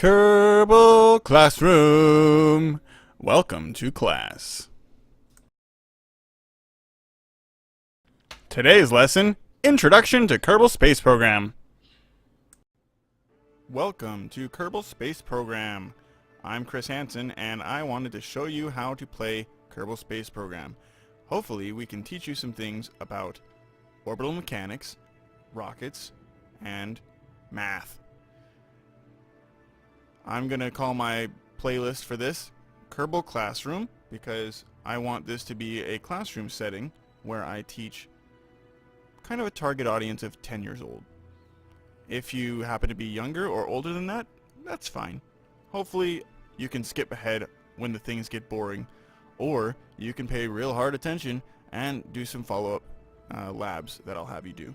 Kerbal Klassroom! Welcome to class. Today's lesson, Introduction to Kerbal Space Program. Welcome to Kerbal Space Program. I'm Chris Hansen, and I wanted to show you how to play Kerbal Space Program. Hopefully we can teach you some things about orbital mechanics, rockets, and math. I'm going to call my playlist for this Kerbal Klassroom because I want this to be a classroom setting where I teach kind of a target audience of 10 years old. If you happen to be younger or older than that, that's fine. Hopefully you can skip ahead when the things get boring, or you can pay real hard attention and do some follow-up labs that I'll have you do.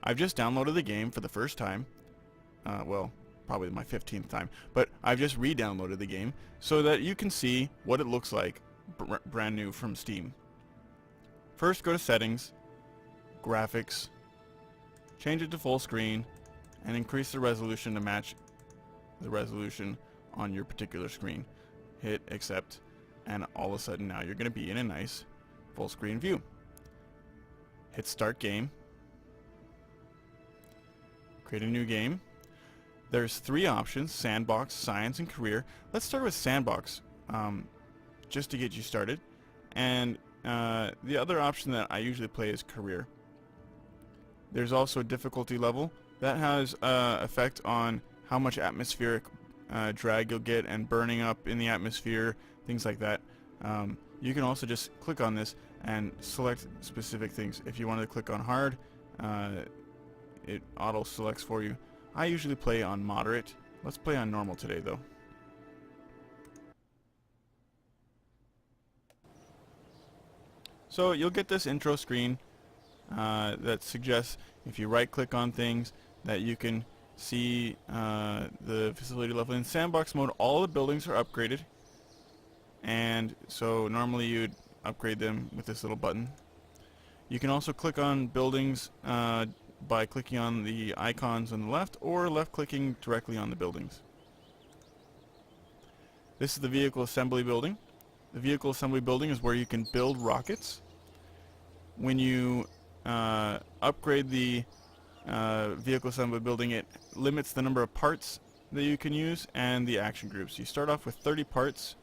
I've just downloaded the game for the first time. Well, probably my 15th time, but I've just re-downloaded the game so that you can see what it looks like brand new from Steam. First, go to Settings, Graphics, change it to full screen, and increase the resolution to match the resolution on your particular screen. Hit Accept, and all of a sudden now you're going to be in a nice full screen view. Hit Start Game, create a new game. There's three options: Sandbox, Science, and Career. Let's start with Sandbox, just to get you started. And the other option that I usually play is Career. There's also a difficulty level that has effect on how much atmospheric drag you'll get and burning up in the atmosphere, things like that. You can also just click on this and select specific things. If you wanted to click on Hard, it auto selects for you. I usually play on moderate. Let's play on normal today though. So you'll get this intro screen that suggests if you right click on things that you can see the facility level. In sandbox mode, all the buildings are upgraded, and so normally you'd upgrade them with this little button. You can also click on buildings by clicking on the icons on the left, or left clicking directly on the buildings. This is the vehicle assembly building. The vehicle assembly building is where you can build rockets. When you upgrade the vehicle assembly building, it limits the number of parts that you can use and the action groups. You start off with 30 parts.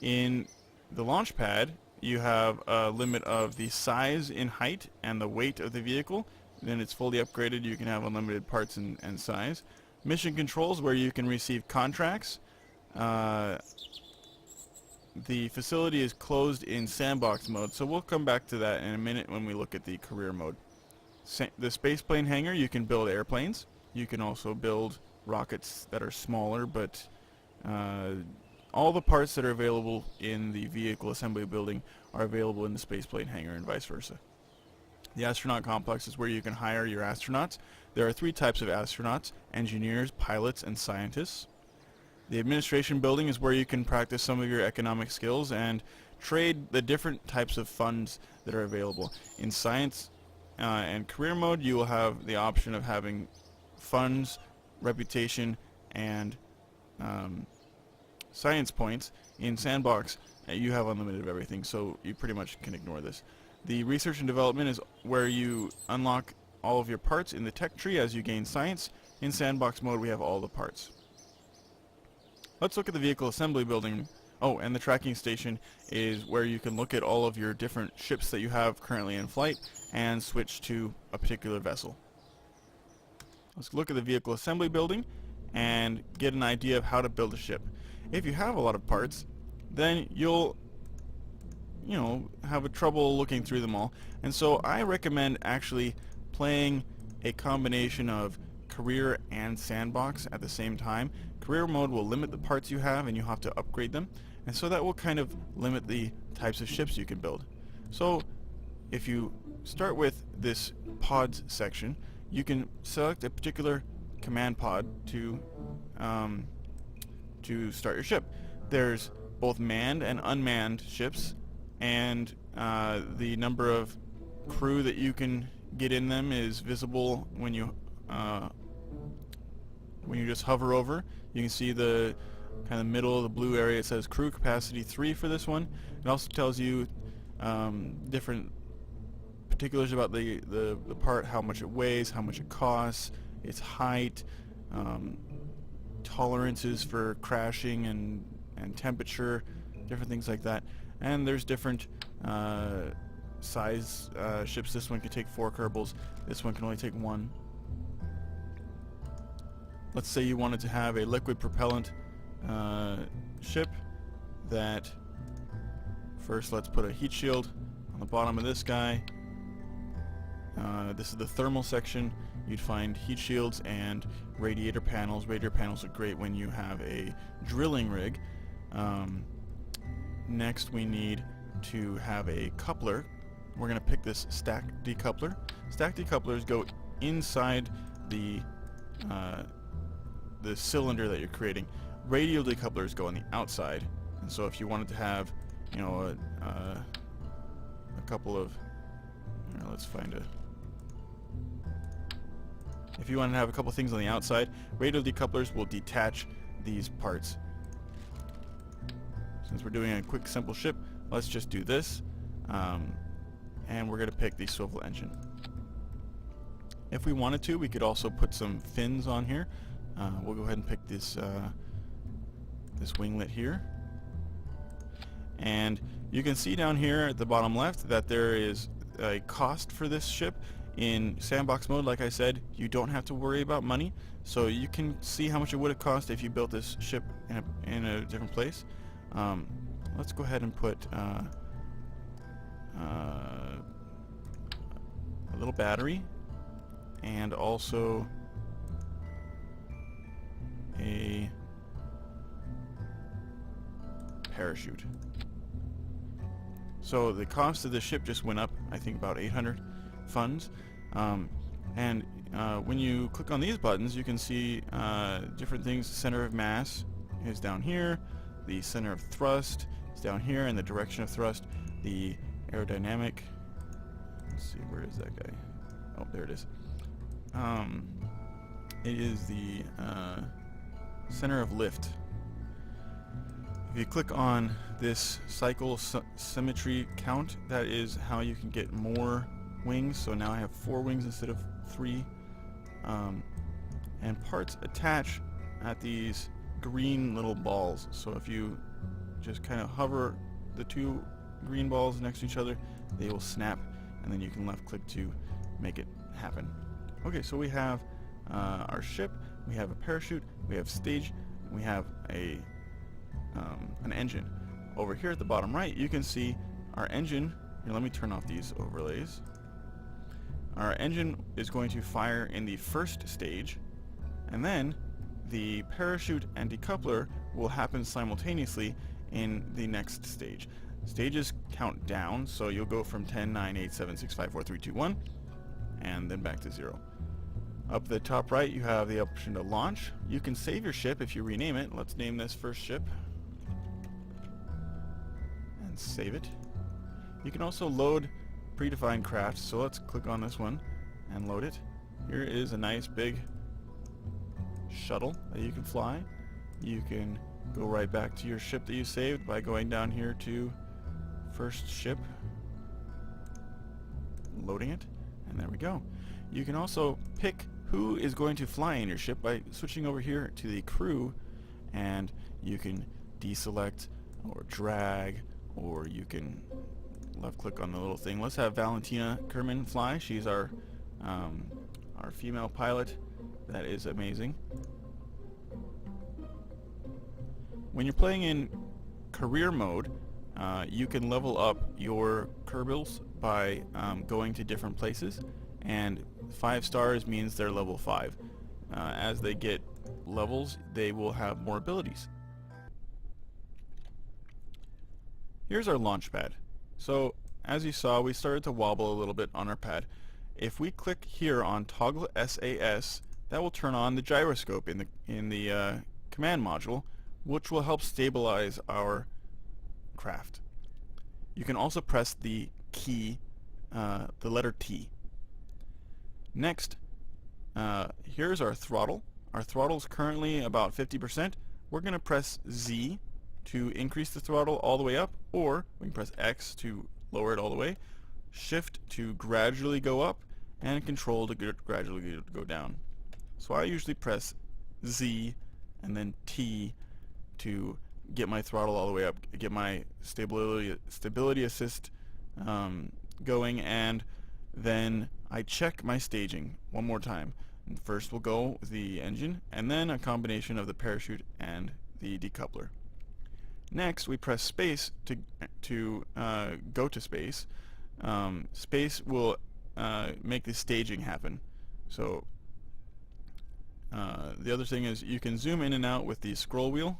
In the launch pad, you have a limit of the size in height and the weight of the vehicle. Then it's fully upgraded. You can have unlimited parts and size. Mission controls, where you can receive contracts. The facility is closed in sandbox mode, so we'll come back to that in a minute when we look at the career mode. The spaceplane hangar, you can build airplanes. You can also build rockets that are smaller, but all the parts that are available in the vehicle assembly building are available in the spaceplane hangar and vice versa. The astronaut complex is where you can hire your astronauts. There are three types of astronauts: engineers, pilots, and scientists. The administration building is where you can practice some of your economic skills and trade the different types of funds that are available. In science and career mode, you will have the option of having funds, reputation, and science points. In sandbox, you have unlimited of everything, so you pretty much can ignore this. The research and development is where you unlock all of your parts in the tech tree as you gain science. In sandbox mode, we have all the parts. Let's look at the vehicle assembly building. Oh, and the tracking station is where you can look at all of your different ships that you have currently in flight and switch to a particular vessel. Let's look at the vehicle assembly building and get an idea of how to build a ship. If you have a lot of parts, then you'll have a trouble looking through them all. And so I recommend actually playing a combination of career and sandbox at the same time. Career mode will limit the parts you have and you have to upgrade them, and so that will kind of limit the types of ships you can build. So if you start with this pods section, you can select a particular command pod to start your ship. There's both manned and unmanned ships, and the number of crew that you can get in them is visible when you when you just hover over, you can see the kind of middle of the blue area. It says crew capacity 3 for this one. It also tells you different particulars about the part, how much it weighs, how much it costs, its height, tolerances for crashing and temperature, different things like that. And there's different size ships. This one can take 4 Kerbals. This one can only take 1. Let's say you wanted to have a liquid propellant ship that first let's put a heat shield on the bottom of this guy. This is the thermal section. You'd find heat shields and radiator panels. Radiator panels are great when you have a drilling rig. Next we need to have a coupler. We're going to pick this stack decoupler. Stack decouplers go inside the cylinder that you're creating. Radial decouplers go on the outside. And so if you wanted to have, you know, a couple of, let's find a, if you want to have a couple things on the outside, radial decouplers will detach these parts. Since we're doing a quick simple ship, let's just do this, and we're going to pick the swivel engine. If we wanted to, we could also put some fins on here. We'll go ahead and pick this this winglet here, and you can see down here at the bottom left that there is a cost for this ship. In sandbox mode, like I said, you don't have to worry about money, so you can see how much it would have cost if you built this ship in a different place. Let's go ahead and put a little battery and also a parachute. So the cost of the ship just went up, I think, about 800 funds. And when you click on these buttons, you can see different things. The center of mass is down here, the center of thrust is down here, and the direction of thrust. The aerodynamic, let's see, where is that guy? Oh, there it is. It is the center of lift. If you click on this cycle symmetry count, that is how you can get more wings. So now I have 4 wings instead of 3. And parts attach at these green little balls. So if you just kind of hover the 2 green balls next to each other, they will snap, and then you can left click to make it happen. Okay, so we have our ship, we have a parachute, we have stage, and we have an engine. Over here at the bottom right, you can see our engine. Here, let me turn off these overlays. Our engine is going to fire in the first stage, and then the parachute and decoupler will happen simultaneously in the next stage. Stages count down, so you'll go from 10, 9, 8, 7, 6, 5, 4, 3, 2, 1, and then back to 0. Up the top right, you have the option to launch. You can save your ship if you rename it. Let's name this first ship and save it. You can also load predefined crafts, so let's click on this one and load it. Here is a nice big shuttle that you can fly. You can go right back to your ship that you saved by going down here to first ship, loading it, and there we go. You can also pick who is going to fly in your ship by switching over here to the crew, and you can deselect or drag, or you can left click on the little thing. Let's have Valentina Kerman fly. She's our female pilot. That is amazing. When you're playing in career mode, you can level up your Kerbals by going to different places, and 5 stars means they're level 5. As they get levels, they will have more abilities. Here's our launch pad. So as you saw, we started to wobble a little bit on our pad. If we click here on toggle SAS, that will turn on the gyroscope in the command module, which will help stabilize our craft. You can also press the key, the letter T. Next, here's our throttle. Our throttle's currently about 50%. We're going to press Z to increase the throttle all the way up, or we can press X to lower it all the way, Shift to gradually go up, and Control to gradually go down. So I usually press Z and then T to get my throttle all the way up, get my stability assist going, and then I check my staging one more time. And first we'll go with the engine, and then a combination of the parachute and the decoupler. Next, we press space to go to space. Space will make the staging happen. So the other thing is you can zoom in and out with the scroll wheel,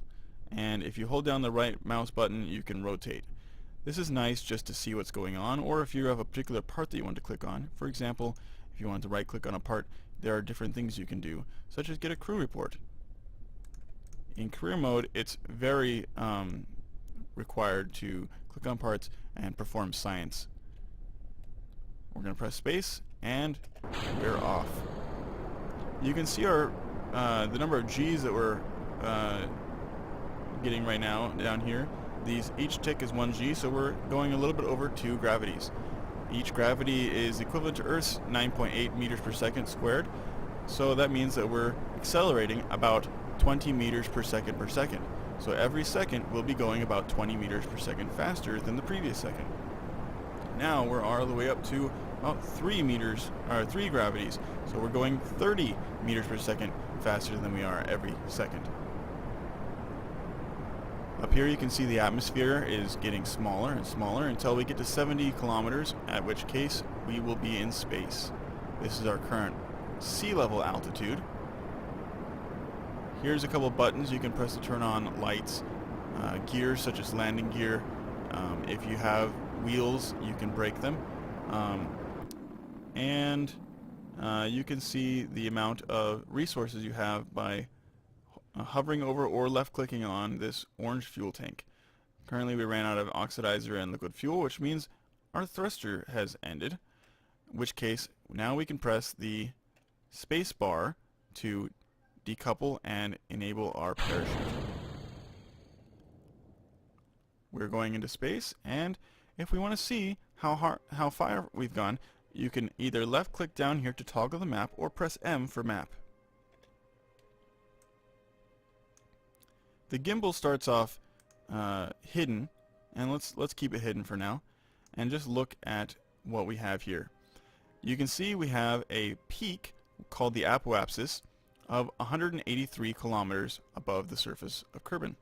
and if you hold down the right mouse button, you can rotate. This is nice just to see what's going on, or if you have a particular part that you want to click on. For example, if you want to right click on a part, there are different things you can do, such as get a crew report. In career mode, it's very required to click on parts and perform science. We're going to press space, and we're off. You can see our the number of G's that we're getting right now down here. Each tick is 1 G, so we're going a little bit over 2 gravities. Each gravity is equivalent to Earth's 9.8 meters per second squared, so that means that we're accelerating about 20 meters per second. So every second we'll be going about 20 meters per second faster than the previous second. Now we're all the way up to about 3 gravities, so we're going 30 meters per second faster than we are every second. Up here you can see the atmosphere is getting smaller and smaller until we get to 70 kilometers, at which case we will be in space. This is our current sea level altitude. Here's a couple buttons you can press to turn on lights, gears such as landing gear. If you have wheels, you can brake them. And you can see the amount of resources you have by hovering over or left clicking on this orange fuel tank. Currently we ran out of oxidizer and liquid fuel, which means our thruster has ended, in which case now we can press the space bar to decouple and enable our parachute. We're going into space, and if we want to see how far we've gone, you can either left click down here to toggle the map or press M for map. The gimbal starts off hidden, and let's keep it hidden for now, and just look at what we have here. You can see we have a peak called the apoapsis of 183 kilometers above the surface of Kerbin.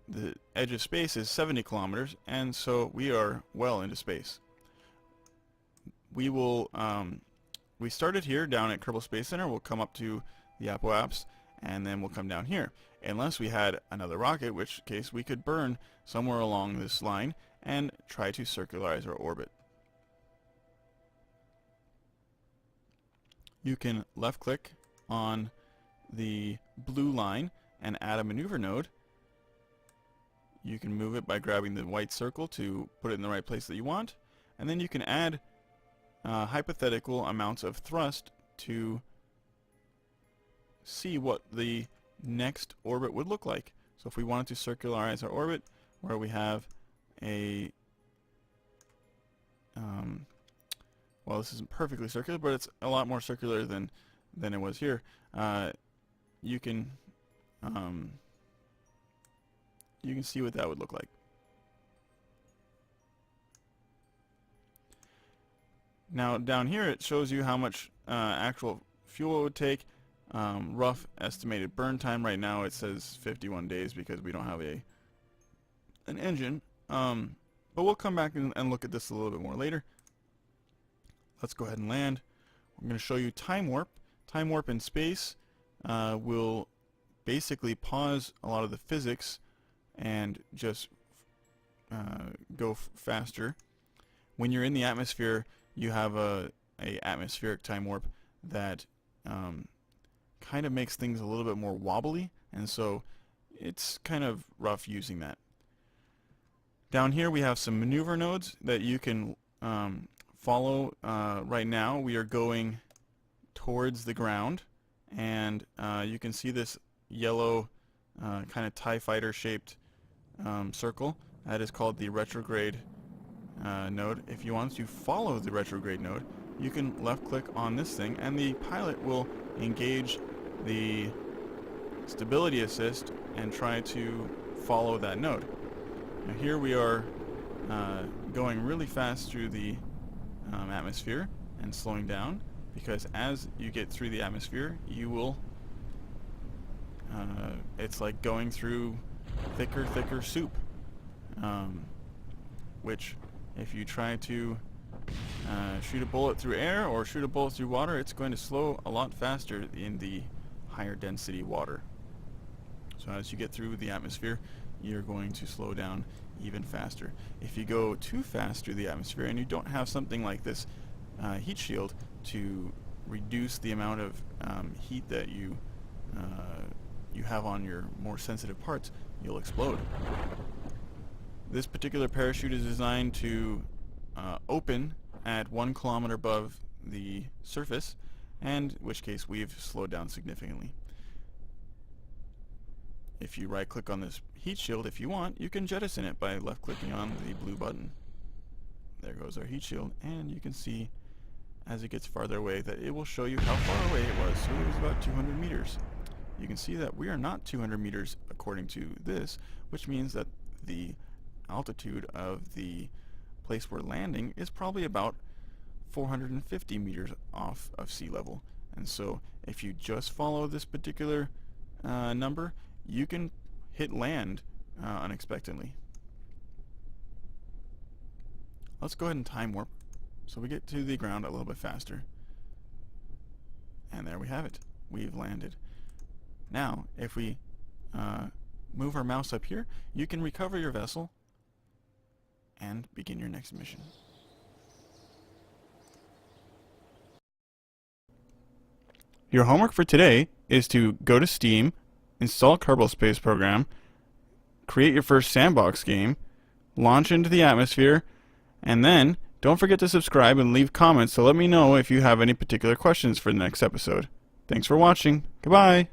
The edge of space is 70 kilometers, and so we are well into space. We will we started here down at Kerbal Space Center. We'll come up to the apoapse, and then we'll come down here. Unless we had another rocket, which case we could burn somewhere along this line and try to circularize our orbit. You can left click on the blue line and add a maneuver node. You can move it by grabbing the white circle to put it in the right place that you want, and then you can add hypothetical amounts of thrust to see what the next orbit would look like. So if we wanted to circularize our orbit, where we have a well, this isn't perfectly circular, but it's a lot more circular than it was here. You can see what that would look like. Now down here it shows you how much actual fuel it would take. Rough estimated burn time right now it says 51 days because we don't have an engine. But we'll come back and look at this a little bit more later. Let's go ahead and land. We're going to show you time warp. Time warp in space will basically pause a lot of the physics and just go faster. When you're in the atmosphere, you have a atmospheric time warp that kind of makes things a little bit more wobbly, and so it's kind of rough using that. Down here we have some maneuver nodes that you can follow. Right now we are going towards the ground, and you can see this yellow kind of TIE fighter shaped circle. That is called the retrograde node. If you want to follow the retrograde node, you can left click on this thing and the pilot will engage the stability assist and try to follow that node. Now here we are going really fast through the atmosphere and slowing down, because as you get through the atmosphere you will it's like going through thicker soup, which if you try to shoot a bullet through air or shoot a bullet through water, it's going to slow a lot faster in the higher density water. So as you get through the atmosphere, you're going to slow down even faster. If you go too fast through the atmosphere and you don't have something like this heat shield to reduce the amount of heat that you have on your more sensitive parts, you'll explode. This particular parachute is designed to open at 1 kilometer above the surface, and in which case we've slowed down significantly. If you right click on this heat shield, if you want, you can jettison it by left clicking on the blue button. There goes our heat shield, and you can see as it gets farther away that it will show you how far away it was. So it was about 200 meters. You can see that we are not 200 meters according to this, which means that the altitude of the place we're landing is probably about 450 meters off of sea level. And so if you just follow this particular number, you can hit land unexpectedly. Let's go ahead and time warp so we get to the ground a little bit faster. And there we have it. We've landed. Now, if we move our mouse up here, you can recover your vessel and begin your next mission. Your homework for today is to go to Steam, install Kerbal Space Program, create your first sandbox game, launch into the atmosphere, and then don't forget to subscribe and leave comments to let me know if you have any particular questions for the next episode. Thanks for watching. Goodbye!